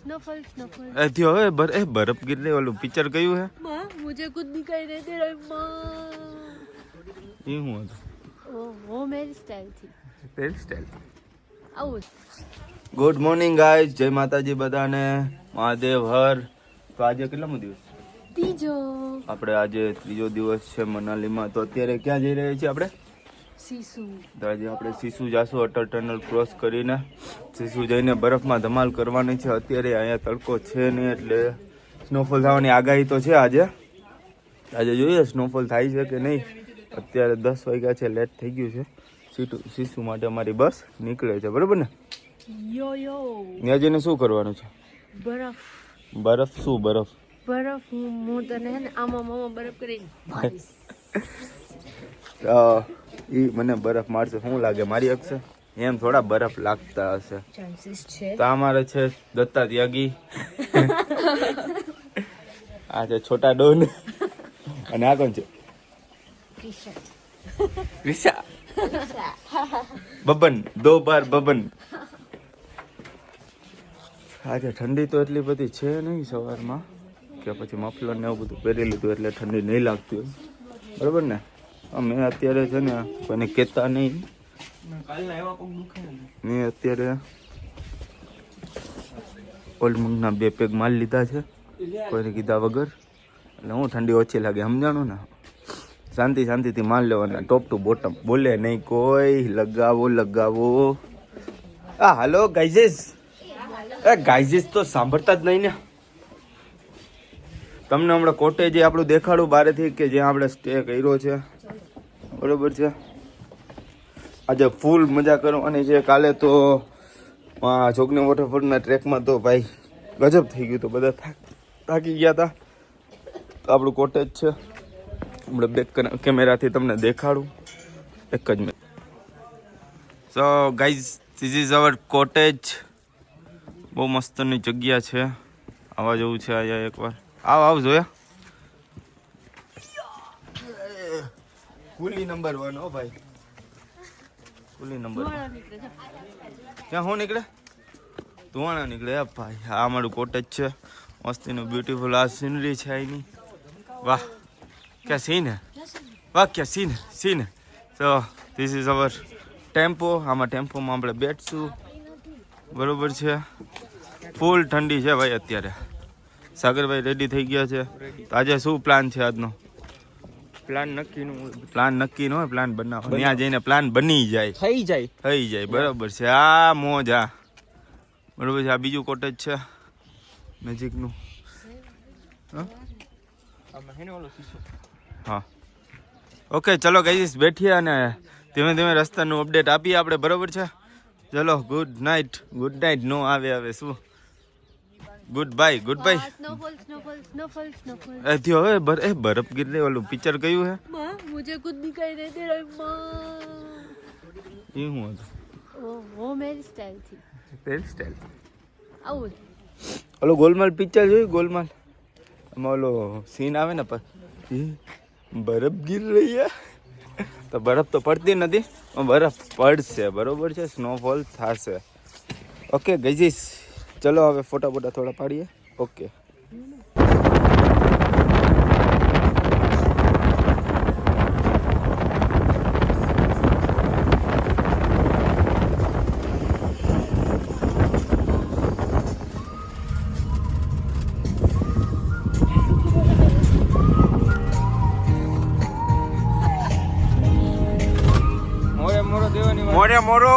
Snowfall थी હવે બરફ गिरने वालों पिक्चर કયું है माँ मुझे कुछ दिखाई नहीं दे रहा माँ ये हुआ था वो मेरी स्टाइल थी तेरी स्टाइल આવું ગુડ મોર્નિંગ ગાઈઝ જય માતાજી બધાને મહાદેવ હર તો આજે કેટલામો દિવસ ત્રીજો આપણે આજે ત્રીજો દિવસ છે મનાલીમાં તો અત્યારે ક્યાં જઈ રહ્યા છીએ આપણે સીસુ તો આજે આપણે સીસુ જાશું અટલ ટનલ ક્રોસ કરીને સીસુ જઈને બરફમાં ધમાલ કરવાની છે અત્યારે અહીંયા તડકો છે નહીં એટલે સ્નોફોલ થવાની આગાહી તો છે આજે જોઈએ સ્નોફોલ થાય છે કે નહીં અત્યારે 10 વાગ્યા છે લેટ થઈ ગયું છે સીસુ માટે અમારી બસ નીકળે છે બરાબર ને યો યો ત્યાં જઈને શું કરવાનું છે બરફ શું બરફ હું તને હે ને આમાં બરફ કરીને મારીશ ઈ મને બરફ મારશે શું લાગે મારી શકશે એમ થોડા બરફ લાગતા હશે ચાન્સીસ છે તો અમારે છે દત્તા ત્યાગી આ છે છોટા ડોન અને આ કોણ છે વિશા બબન દો બાર બબન આજે ઠંડી તો એટલી બધી છે નહીં સવારમાં કે પછી મફલર ને એવું બધું પહેરી લીધું એટલે ઠંડી નહીં લાગતી હોય બરાબર ને અમે અત્યારે છે ને કોઈને કહેતા નહીં મેં અત્યારે ઓલ્ડ મંગના 2 પેગ માલ લીધા છે કોઈને કીધા વગર એટલે હું ઠંડી ઓછી લાગે સમજાણું ને શાંતિથી માલ લેવાના ટોપ ટુ બોટમ બોલે નહીં કોઈ લગાવો આ હાલો ગાઈઝીસ ગાઈઝીસ તો સાંભળતા જ નહીં ને તમને હમણાં કોટેજ આપણું દેખાડું બારેથી કે જ્યાં આપણે સ્ટે કર્યો છે બરોબર છે આજે ફૂલ મજા કરવાની છે કાલે તો જોગને વોટરફોલના ટ્રેકમાં તો ભાઈ ગજબ થઈ ગયું તો બધા થાકી ગયા હતા તો આપણું કોટેજ છે હમણાં બેક કેમેરાથી તમને દેખાડું એક જ minute so guys this is our cottage બહુ મસ્તની જગ્યા છે આવા જેવું છે અહીંયા એકવાર આવ જોયા કુલી નંબર 1 હો ભાઈ કુલી નંબર ક્યાં હું નીકળે ધુવાણા નીકળે ભાઈ આ અમારું કોટેજ છે મસ્તીનું બ્યુટીફુલ આ સીનરી છે એની વાહ ક્યાં સીન હે વાહ ક્યાં સીન તો ધીસ ઇઝ અવર ટેમ્પો આમાં ટેમ્પોમાં આપણે બેઠશું બરોબર છે ફૂલ ઠંડી છે ભાઈ અત્યારે સાગરભાઈ રેડી થઈ ગયા છે તો આજે શું પ્લાન છે આજનો પ્લાન નક્કી ન હોય પ્લાન બનાવો ત્યાં જઈને પ્લાન બની જાય થઈ જાય બરોબર છે આ મોજ આ બરોબર છે આ બીજું કોટેજ છે મેજિકનું હા ઓકે ચલો ગાઈસ બેઠીએ અને ધીમે રસ્તાનું અપડેટ આપીએ આપણે બરોબર છે ચલો ગુડ નાઇટ નો આવે શું ગુડ બાય स्नोफॉल थी હવે બરફ गिरने वालों पिक्चर કયું है माँ मुझे कुछ दिखाई नहीं दे रहा माँ ये हुआ था वो मेरी स्टाइल थी तेरी स्टाइल આવું ઓલો ગોલમાલ પિક્ચર જોયું ગોલમાલ એમાં ઓલો સીન આવે ને બરફ ગીર રહી है તો બરફ તો પડતી નથી બરફ પડશે બરોબર છે સ્નોફોલ થશે ઓકે ગઈજીસ ચલો હવે ફોટા થોડા પાડીએ ઓકે મોરો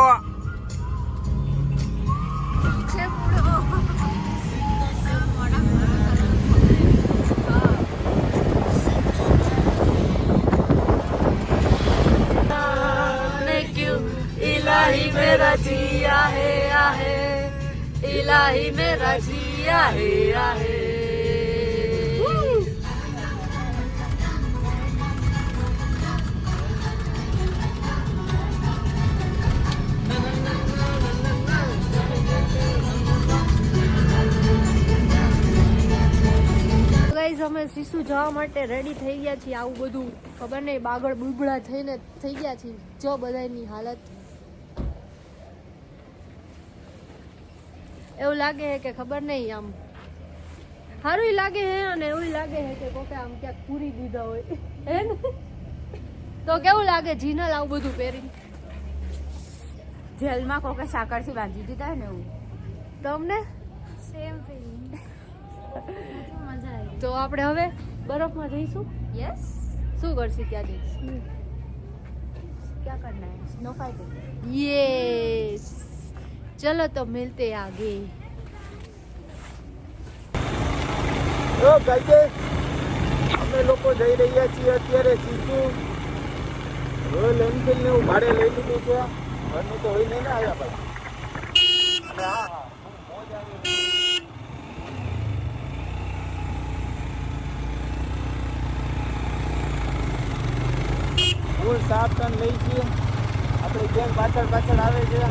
इलाही मेरा जिया है आहे इलाही मेरा जिया है आहे અમે સીસુ જવા માટે રેડી થઈ ગયા છીએ આવું બધું ખબર નહીં બાગળ બુબળા થઈને થઈ ગયા છીએ જો બધાની હાલત એવું લાગે છે કે ખબર નહીં આમ સારું લાગે છે અને એવું લાગે છે કે કોકે આમ ક્યાંક પૂરી દીધા હોય હે ને તો કેવું લાગે જીનલ આવું બધું પહેરી જેલમાં કોકે સાકરથી બાંધી દીધા ને એવું તમને સેમ ફીલિંગ મજા આવી તો આપણે હવે બરફમાં જઈશું यस શું કરશું ત્યાં જઈશું क्या करना है स्नो फाइटिंग यस चलो तो मिलते हैं आगे ઓ ગાઈસ અમે લોકો જઈ રહ્યા છીએ અત્યારે સીધું રોયલ એનફિલ્ડ ને ભાડે લઈ લીધું છે ઘરનું તો હોય નહીં ને આવ્યા ભાઈ હા હા મોજ આવી ફૂલ 7 ટન લઈ છીએ આપણી ગેંગ પાછળ પાછળ આવે છે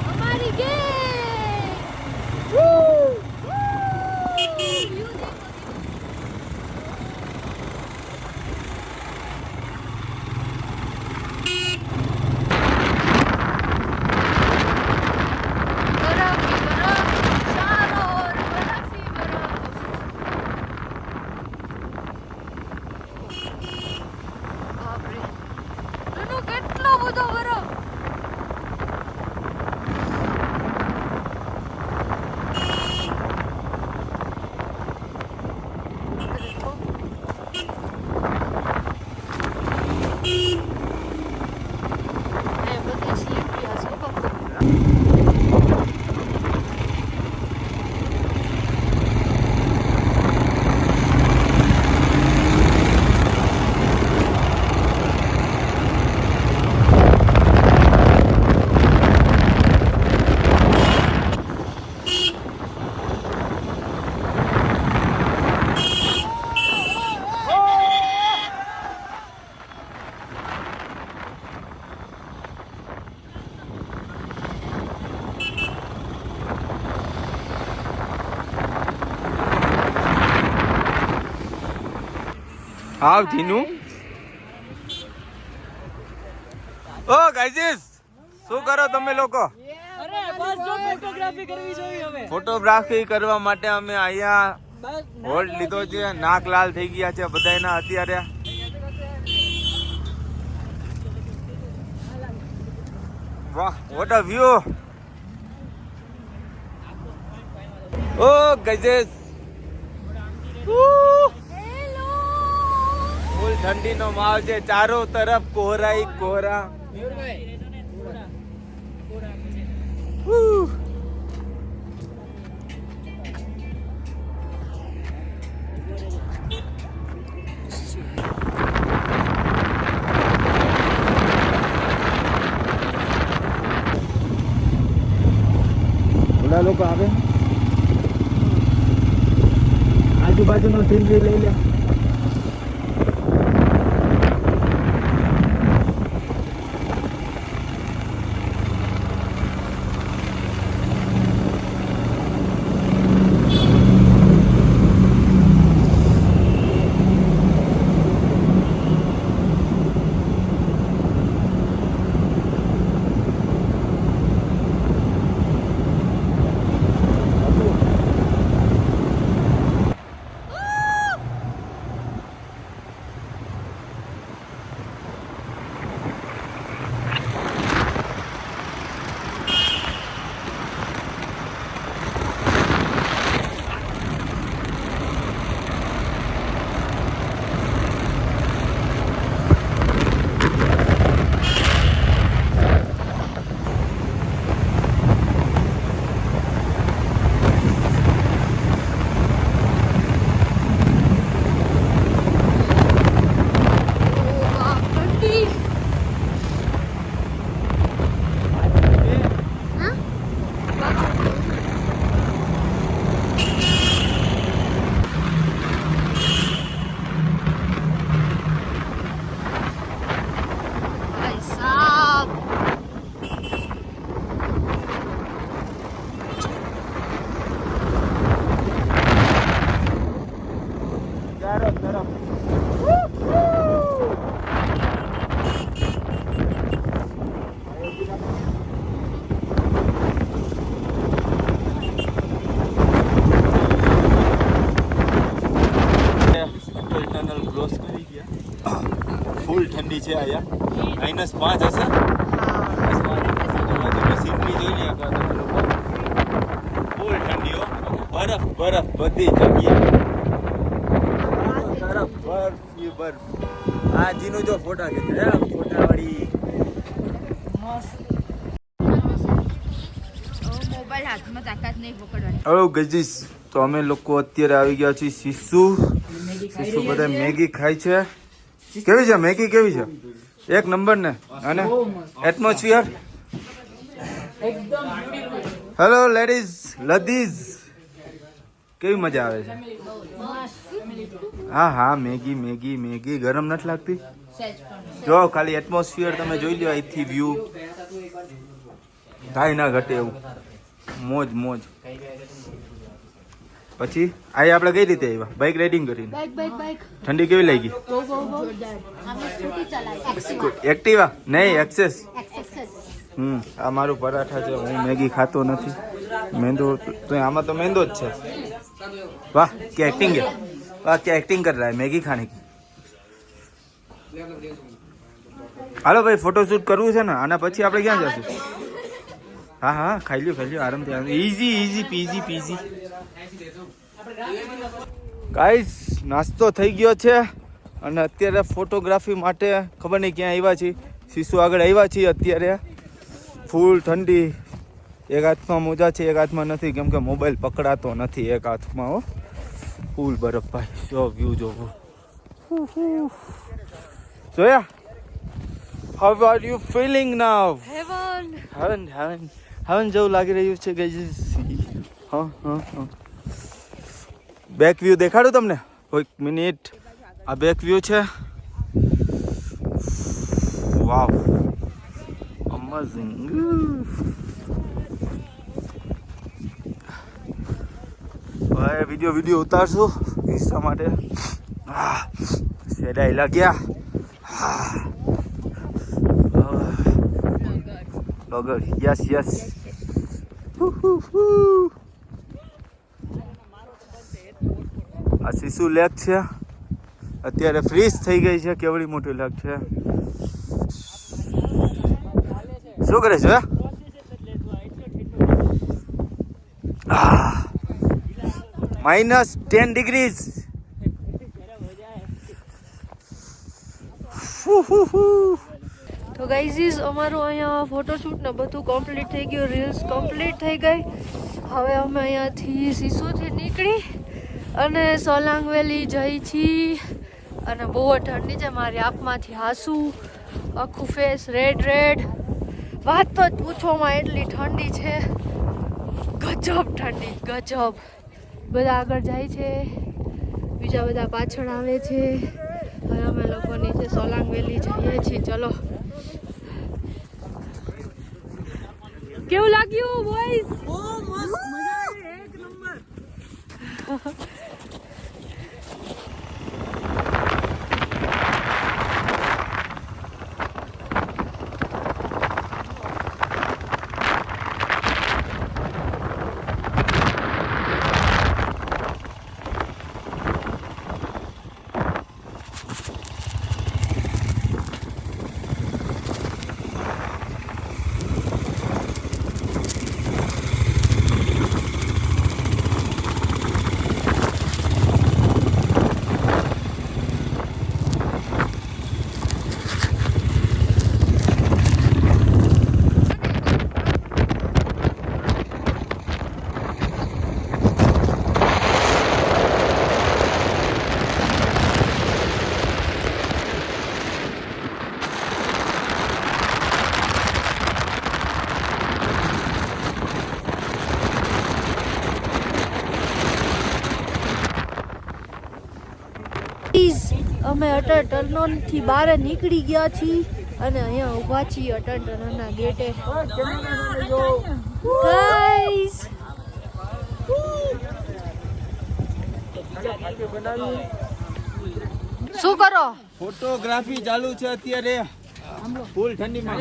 हमारी गैंग કેટલો બધો બરફ આવ ધીનું ઓ ગાઈઝ શું કરો તમે લોકો ફોટોગ્રાફી કરવા માટે અમે અહીંયા હોલ્ડ લીધો છે નાક લાલ થઈ ગયા છે બધાના અત્યારે વાહ what a view oh guys full ઠંડીનો માહોલ છે ચારો તરફ કોહરા ही कोहरा લોકો આવે આજુબાજુનો સીનરી લઈ લે છે અહીંયા -5 હશે. સીનરી જોઈ લે એકવાર તમે લોકો. ફૂલ ઠંડીઓ, બરફ બરફ બધી જગ્યાએ બરફ. આ જીનો જો ફોટા ખેંચે ફોટાવાળી. મોબાઈલ હાથમાં તાકાત નહીં પકડવાની. હલો ગજીસ, તો અમે લોકો અત્યારે આવી ગયા છીએ શીશુ બધા મેગી ખાય છે. કેવી છે મેગી? કેવી છે? એક નંબર ને. અને એટમોસ્ફિયર. હેલો લેડીઝ લદીઝ, કેવી મજા આવે છે? હા મેગી મેગી મેગી ગરમ નથી લાગતી? જો ખાલી એટમોસ્ફિયર તમે જોઈ લો, અહીંથી વ્યૂ કાંઈ ના ઘટે એવું. મોજ મોજ. પછી આ આપણે કઈ રીતે આવ્યા? બાઇક રાઇડિંગ કરીને. બાઈક ઠંડી કેવી લાગી? અમે સ્કૂટી ચલાવી. એક્ટિવા નહીં, એક્સેસ. એક્સેસ. આ મારું પરાઠા છે. હું મેગી ખાતો નથી. મેંદો તો આમાં તો મેંદો જ છે. વાહ क्या एक्टिंग है, वाह क्या एक्टिंग कर रहा है मैगी खाने की. હાલો ભાઈ ફોટોશૂટ કરવું છે ને, આના પછી આપણે ક્યાં જશું? હા ખાઈ લ્યો આરામથી. ઈઝી પીઝી. ગાઈસ નાસ્તો થઈ ગયો છે અને અત્યારે ફોટોગ્રાફી માટે ખબર નહીં ક્યાં આવ્યા છીએ. શીશુ આગળ આવ્યા છીએ અત્યારે. ફૂલ ઠંડી. એક હાથમાં મોજા છે, એક હાથમાં નથી, કેમ કે મોબાઈલ પકડાતો નથી એક હાથમાં. હો ફૂલ બરફ ભાઈ. જો વ્યૂ જોવો. જોયા? How are you feeling now? Heaven જેવું લાગી રહ્યું છે ગાઈસ. હા બેક વ્યૂ દેખાડું તમને એક મિનિટ. આ બેક વ્યૂ છે. વાવ અમેઝિંગ. હવે વિડીયો ઉતારશું ઇન્સ્ટા માટે. સેડાઈ લાગ્યા. લગડ યસ. આ શીશુ લેક છે. અત્યારે ફ્રીઝ થઈ ગઈ છે. કેવડી મોટી લેક છે. શું કરે છે? -10 ડિગ્રીઝ. તો ગાઈઝ અમારું અહીંયા ફોટોશૂટ ને બધું કમ્પ્લીટ થઈ ગયું. રીલ્સ કમ્પ્લીટ થઈ ગઈ. હવે અમે અહીંયાથી શીશુથી નીકળી અને સોલાંગ વેલી જઈ છીએ. અને બહુ ઠંડી છે. મારી આંખમાંથી આંસુ, આખું ફેસ રેડ. વાત તો જ પૂછવામાં, એટલી ઠંડી છે. ગજબ ઠંડી, ગજબ. બધા આગળ જાય છે, બીજા બધા પાછળ આવે છે. હવે અમે લોકો નીચે સોલાંગ વેલી જઈએ છીએ. ચલો, કેવું લાગ્યું બોયઝ? બહુ મસ્ત, મજા આવી, એક નંબર. અમે અટલ ટર્નોનથી બહાર નીકળી ગયા છીએ અને અહીંયા ઊભા છીએ અટલ ટર્નોના ગેટે. ગાઈસ શું કરો? ફોટોગ્રાફી ચાલુ છે અત્યારે ફૂલ ઠંડીમાં.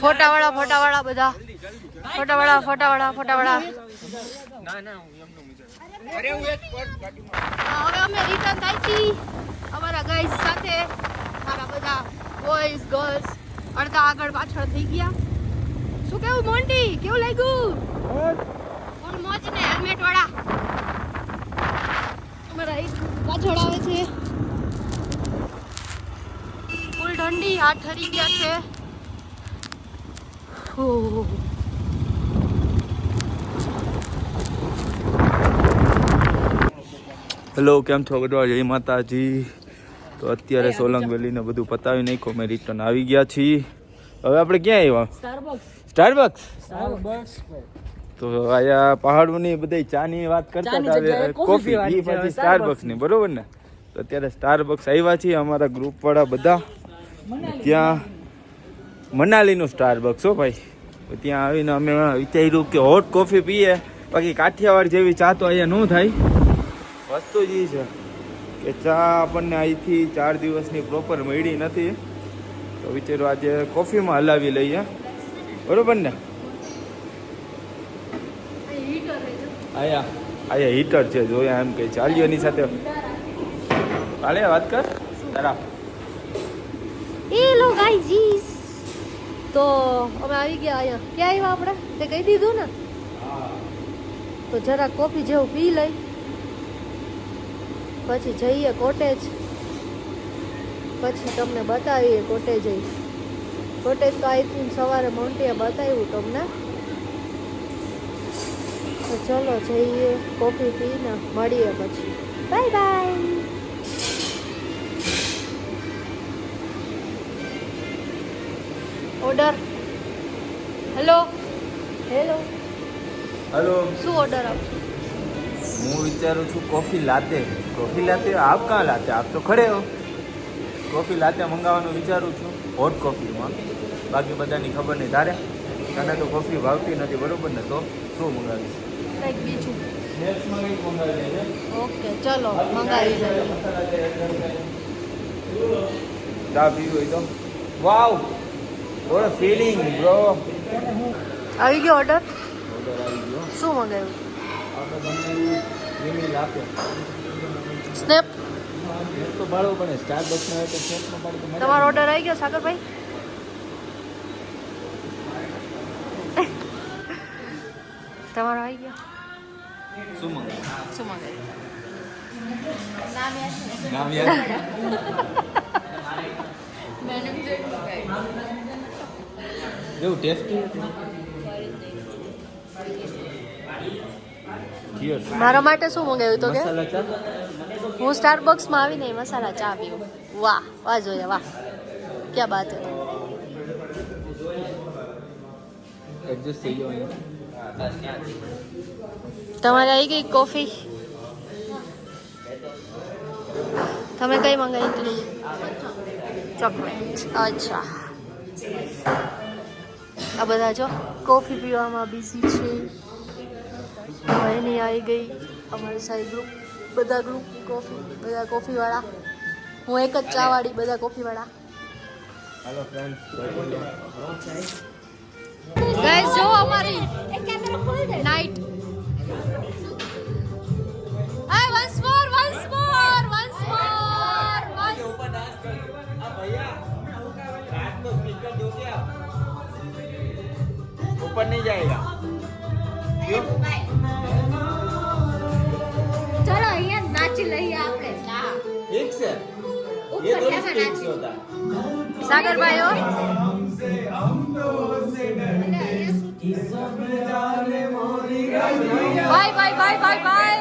ફોટાવાળા બધા ફોટાવાળા. હવે અમે રિટર્ન થાય છી અમારા ગાઈઝ સાથે. મારા બધા બોયઝ ગર્લ્સ અડધા આગળ પાછળ થઈ ગયા. શું કેવું મોન્ટી, કેવું લાગ્યું? ફૂલ મોજ ને હેલ્મેટ વાળા. અમારા એક પાછળ આવે છે. ફૂલ ઠંડી, હાથ ઠરી ગયા છે. ઓહ, હેલો, કેમ છો બધા? જય માતાજી. તો અત્યારે સોલંગ વેલીને બધું પતાવી નાખ્યું, મેં રિટર્ન આવી ગયા છીએ. હવે આપણે ક્યાં આવ્યા? સ્ટારબક્સ. તો આયા પહાડોની બધી ચાની વાત કરતા હતા, કોફી પી પછી સ્ટારબક્સ ની, બરોબર ને? તો અત્યારે સ્ટારબક્સ આવ્યા છીએ અમારા ગ્રુપ વાળા બધા. ત્યાં મનાલીનું સ્ટારબક્સ હો ભાઈ. તો ત્યાં આવીને અમે વિચાર્યું કે હોટ કોફી પીએ, બાકી કાઠિયાવાડ જેવી ચા તો અહીંયા ન થાય. વસ્તુ જ એ છે કે ચા આપણને અહીંથી 4 દિવસની પ્રોપર મળી નથી, તો વિચાર્યું આજે કોફીમાં હલાવી લઈએ, બરોબર ને? આયા હીટર છે, જોયા એમ કે ચાલ્યો એની સાથે. હાલે વાત કર તારા. હેલો ગાઈઝ, તો અમે આવી ગયા અહીંયા. ક્યાં આવ્યા આપણે? તે કહી દીધું ને. તો જરા કોફી જેવું પી લઈ, પછી જઈએ કોટેજ. પછી તમને બતાવીએ કોટેજ. કોટેજ તો આઈ થિંક સવારે મોન્ટીએ બતાવ્યું તમને. તો ચલો જઈએ, કોફી પીને મળીએ પછી. Bye bye. Order. Hello hello hello, શું ઓર્ડર આપશો? હું વિચારું છું કોફી લાતે. કોફી લાતે આપ કાં લાતે? આપ તો ખડે હો. કોફી લાતે મંગાવવાનું વિચારું છું, હોટ કોફીમાં. બાકી બધાની ખબર નહીં. તારે તને તો કોફી ભાવતી નથી, બરોબર ને? તો શું મંગાવીશ? કંઈક બીજું. સ્નેક્સમાં કંઈક મંગાવી લઈએ. ઓકે, ચલો મંગાવી લઈએ. ચા પીવી હોય તો. વાવ, વોટ અ ફીલિંગ બ્રો. આવી ગયો ઓર્ડર. ઓર્ડર આવી ગયો. શું મંગાવ્યું? આપણે બનાવ્યું ક્રીમી લાતે. સ્નેપ. સ્નેપ તો ભાડવું પડે. સ્ટારબક્સમાં હોય તો સ્નેપમાં પાડે તો મજા. તમારો ઓર્ડર આવી ગયો સાગરભાઈ? તમારો આવી ગયો. શું મંગાવ્યું? શું મંગાવ્યું? નામ યાદ? એવું ટેસ્ટી હતું. મારા માટે શું મંગાવ્યું તો કે? મસાલા ચા. હું સ્ટારબક્સમાં આવીને મસાલા ચા પીવું. વાહ વાહ, જોઈએ વાહ, ક્યાં બાત હે. એડજસ્ટ થઈ ગયો. તમારે આવી ગઈ કોફી? તમે કઈ મંગાવી હતી? ચોકલેટ. અચ્છા, આ બધા જો કોફી પીવામાં બિઝી છે. એની આવી ગઈ અમારી સારી ગ્રુપ, બધા ગ્રુપની કોફી, બધા કોફીવાળા. હું એક જ ચાવાળી, બધા કોફીવાળા. હેલો ફ્રેન્ડ્સ, ગાઈસ જો અમારી નાઈટ. હાય, વન્સ મોર. ऊपर नहीं जाएगा. चलो અહીંયા નાચી લઈએ આપણે. ठीक है, ये तो फिक्स होता है. સાગરભાઈ હો. By bye bye bye by.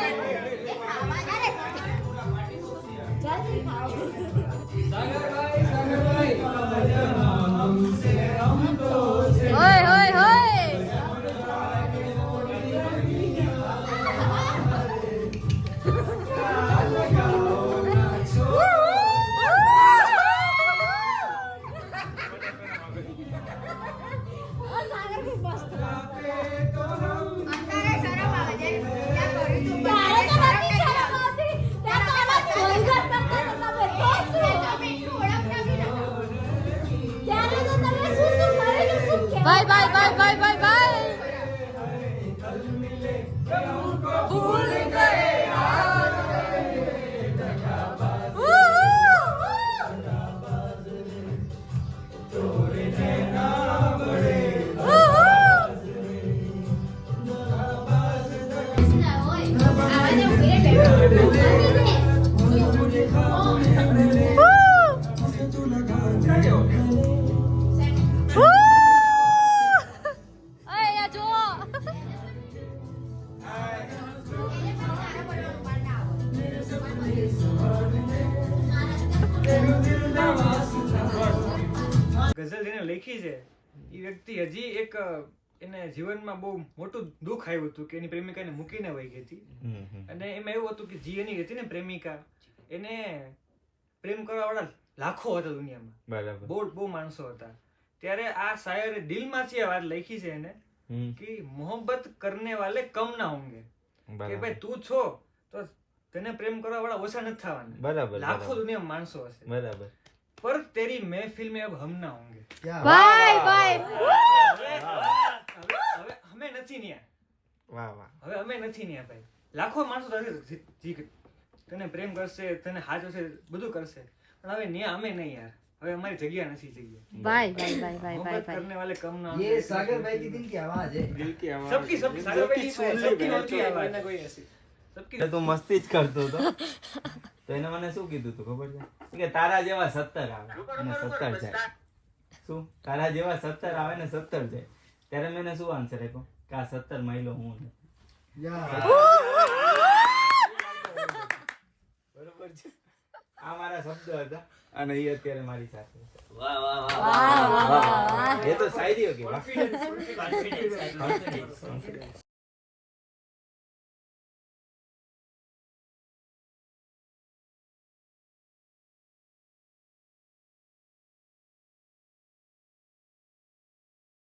ઓય ઓય ઓય. અંધારે શરમ આવે છે. ગઝલ જેને લખી છે એ વ્યક્તિ હજી એક એને જીવનમાં બહુ મોટું દુઃખ આવ્યું હતું કે એની પ્રેમિકાને મૂકીને વહી ગઈ હતી અને એમાં એવું હતું કે જે એની હતી ને પ્રેમિકા એને પ્રેમ કરવા વાળા લાખો હતા દુનિયામાં, બરાબર. બહુ માણસો હતા. ત્યારે આ શાયરે દિલમાંથી આ વાત લખી છે એને કે મોહબ્બત કરને વાલે કમ ના હોંગે, કે ભાઈ તું છો તો તને પ્રેમ કરવા વાળા ઓછા નથી થવાના, બરાબર, લાખો દુનિયામાં માણસો હશે, બરાબર. પર તેરી મહેફિલ में अब हम ना होंगे. Bye bye. હવે અમે નથી ન્યા, વાહ વાહ. હવે અમે નથી ન્યા ભાઈ. લાખો માણસો તને પ્રેમ કરશે, તને હાચવશે, બધું કરશે, પણ હવે ન્યા અમે નહીં યાર, હવે અમારી જગ્યા નથી. જગ્યા બાય બાય બાય બાય મોહબ્બત બાય करने वाले कम ना ये सागर भाई की दिल की आवाज है. सबकी सागर भाई की सबकी होती है आवाज. सबकी તું મસ્તી જ કરતો હતો તો એને મને શું કીધું તું ખબર છે કે તારા જેવા 70 આવે અને 70 જાય. શું તારા જેવા 70 આવે ને 70 જાય? ત્યારે મેં એને શું આન્સર આપ્યો કે આ 70 મહિલો હું નથી. બરોબર છે, આ મારા શબ્દો હતા અને એ અત્યારે મારી સાથે છે. વાહ વાહ વાહ. એ તો શાયરી હતી.